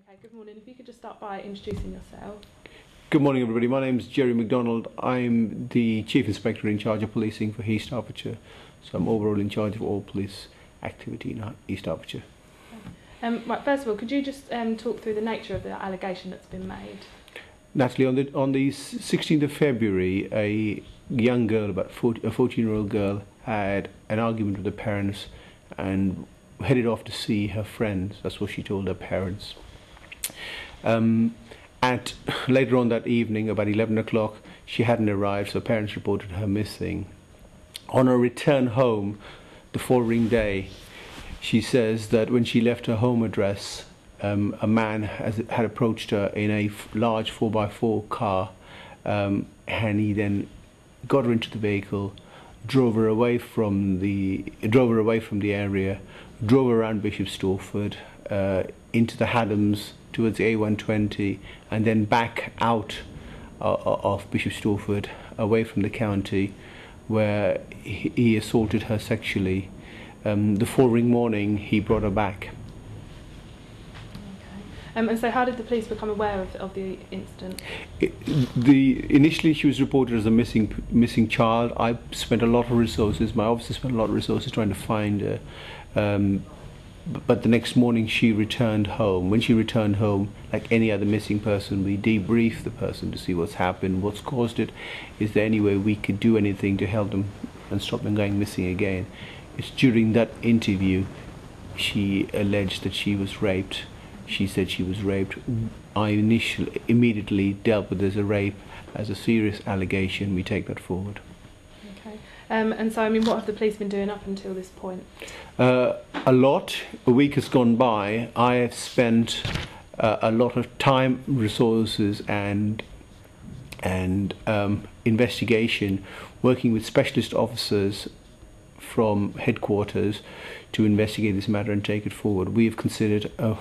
Okay, good morning. If you could just start by introducing yourself. Good morning, everybody. My name is Gerry McDonald. I'm the Chief Inspector in charge of policing for East Hertfordshire. So I'm overall in charge of all police activity in East Hertfordshire. Right, first of all, could you just talk through the nature of the allegation that's been made? Natalie, on the 16th of February, a young girl, a 14-year-old girl, had an argument with her parents and headed off to see her friends. That's what she told her parents. Later on that evening, about 11 o'clock, she hadn't arrived, so parents reported her missing. On her return home the following day, she says that when she left her home address, a man had approached her in a large 4x4 car, and he then got her into the vehicle, drove her away from the area, drove her around Bishops Stortford, into the Haddams towards the A120, and then back out of Bishops Stortford, away from the county, where he assaulted her sexually. The following morning, he brought her back. Okay. And so how did the police become aware of the incident? Initially, she was reported as a missing child. I spent a lot of resources, my officer spent a lot of resources trying to find her. But the next morning she returned home. When she returned home, like any other missing person, we debriefed the person to see what's happened, what's caused it, is there any way we could do anything to help them and stop them going missing again. It's during that interview she alleged that she was raped. She said she was raped. I immediately dealt with it as a rape, as a serious allegation. We take that forward. Okay. And so, I mean, what have the police been doing up until this point? A lot. A week has gone by. I have spent a lot of time, resources, and investigation, working with specialist officers from headquarters to investigate this matter and take it forward. We have considered a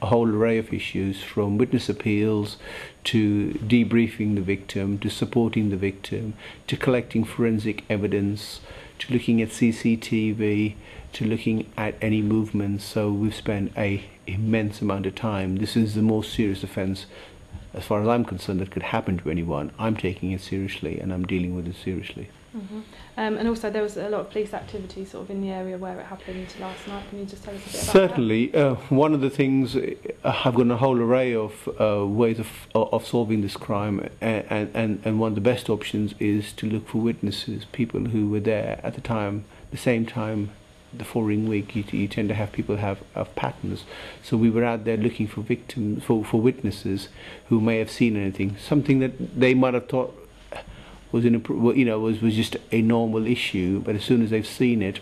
whole array of issues, from witness appeals to debriefing the victim, to supporting the victim, to collecting forensic evidence, to looking at CCTV, to looking at any movements. So we've spent an immense amount of time. This is the most serious offence, as far as I'm concerned, that could happen to anyone. I'm taking it seriously and I'm dealing with it seriously. Mm-hmm. And also there was a lot of police activity sort of in the area where it happened last night. Can you just tell us a bit about Certainly. One of the things, I've got a whole array of ways of solving this crime, and one of the best options is to look for witnesses, people who were there at the same time. The following week, you tend to have people have patterns. So we were out there looking for victims, for witnesses who may have seen anything, something that they might have thought was was just a normal issue, but as soon as they've seen it,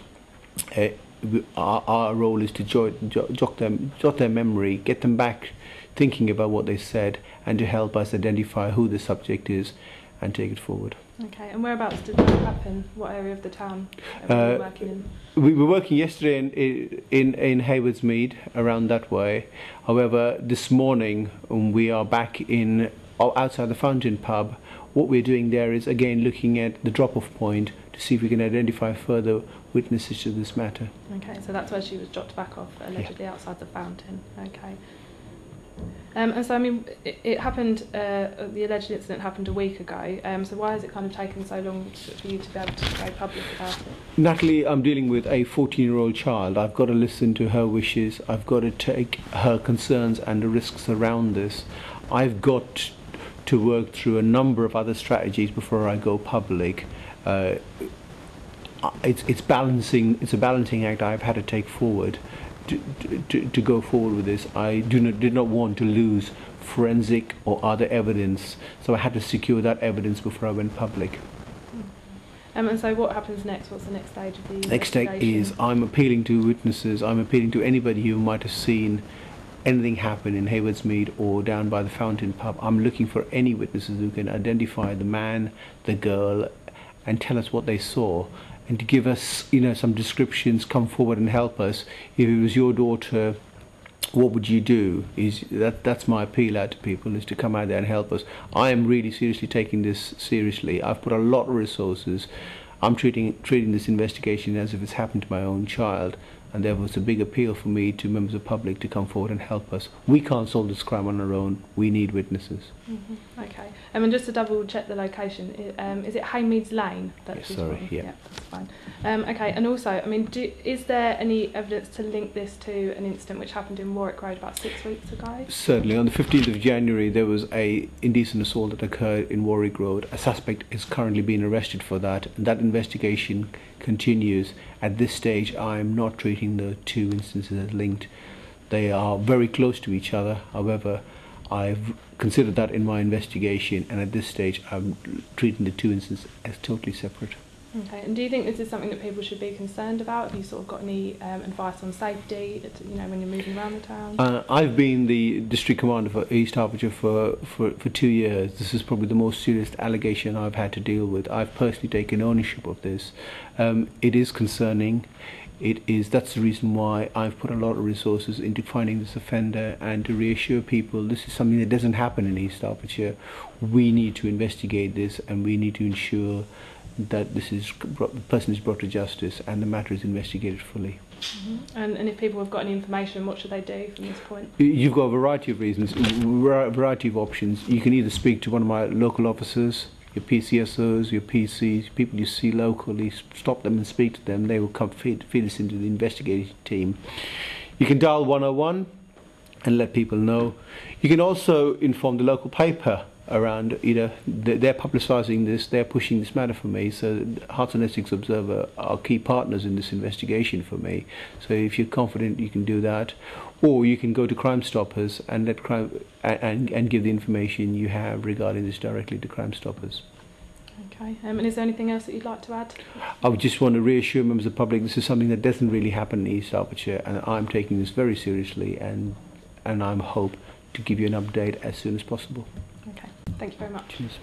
our role is to jot their memory, get them back thinking about what they said, and to help us identify who the subject is and take it forward. Okay, and whereabouts did that happen? What area of the town were you working in? We were working yesterday in Haywardsmead, around that way. However, this morning we are back outside the Fountain Pub. What we're doing there is again looking at the drop-off point to see if we can identify further witnesses to this matter. Okay, so that's where she was dropped back off, allegedly, yeah, outside the fountain. Okay. And so, I mean, it happened, the alleged incident happened a week ago, so why has it kind of taken so long for you to be able to go public about it? Natalie, I'm dealing with a 14-year-old child. I've got to listen to her wishes. I've got to take her concerns and the risks around this. I've got to work through a number of other strategies before I go public. It's a balancing act I've had to take forward to go forward with this. I did not want to lose forensic or other evidence, so I had to secure that evidence before I went public. And so what happens next? What's the next stage of the investigation? Next stage is I'm appealing to witnesses. I'm appealing to anybody who might have seen anything happen in Haywardsmead or down by the Fountain Pub. I'm looking for any witnesses who can identify the man, the girl, and tell us what they saw, and to give us, some descriptions, come forward and help us. If it was your daughter, what would you do? That's my appeal out to people, is to come out there and help us. I am really seriously taking this seriously. I've put a lot of resources. I'm treating this investigation as if it's happened to my own child. and there was a big appeal for me to members of the public to come forward and help us. We can't solve this crime on our own. We need witnesses. Okay. And just to double check the location, is it Haymeads Lane? Yes, sorry, yeah. That's fine. Okay, and also, I mean, is there any evidence to link this to an incident which happened in Warwick Road about 6 weeks ago? Certainly. On the 15th of January, there was a indecent assault that occurred in Warwick Road. A suspect is currently being arrested for that, and that investigation continues. At this stage, I am not treating the two instances as linked. They are very close to each other. However, I've considered that in my investigation, and at this stage, I'm treating the two instances as totally separate. Okay, and do you think this is something that people should be concerned about? Have you sort of got any advice on safety, when you're moving around the town? I've been the district commander for East Hertfordshire for 2 years. This is probably the most serious allegation I've had to deal with. I've personally taken ownership of this. It is concerning. That's the reason why I've put a lot of resources into finding this offender and to reassure people this is something that doesn't happen in East Hertfordshire. We need to investigate this, and we need to ensure that the person is brought to justice and the matter is investigated fully. And if people have got any information, what should they do from this point? You've got a variety of reasons, a variety of options. You can either speak to one of my local officers, your PCSOs, your PCs, people you see locally, stop them and speak to them. They will come feed us into the investigating team. You can dial 101 and let people know. You can also inform the local paper around, they're publicising this, they're pushing this matter for me, so Herts and Essex Observer are key partners in this investigation for me. So if you're confident, you can do that, or you can go to Crime Stoppers and and give the information you have regarding this directly to Crime Stoppers. Okay, and is there anything else that you'd like to add? I would just want to reassure members of the public this is something that doesn't really happen in East Hertfordshire, and I'm taking this very seriously, and I hope to give you an update as soon as possible. Okay, thank you very much. Cheers.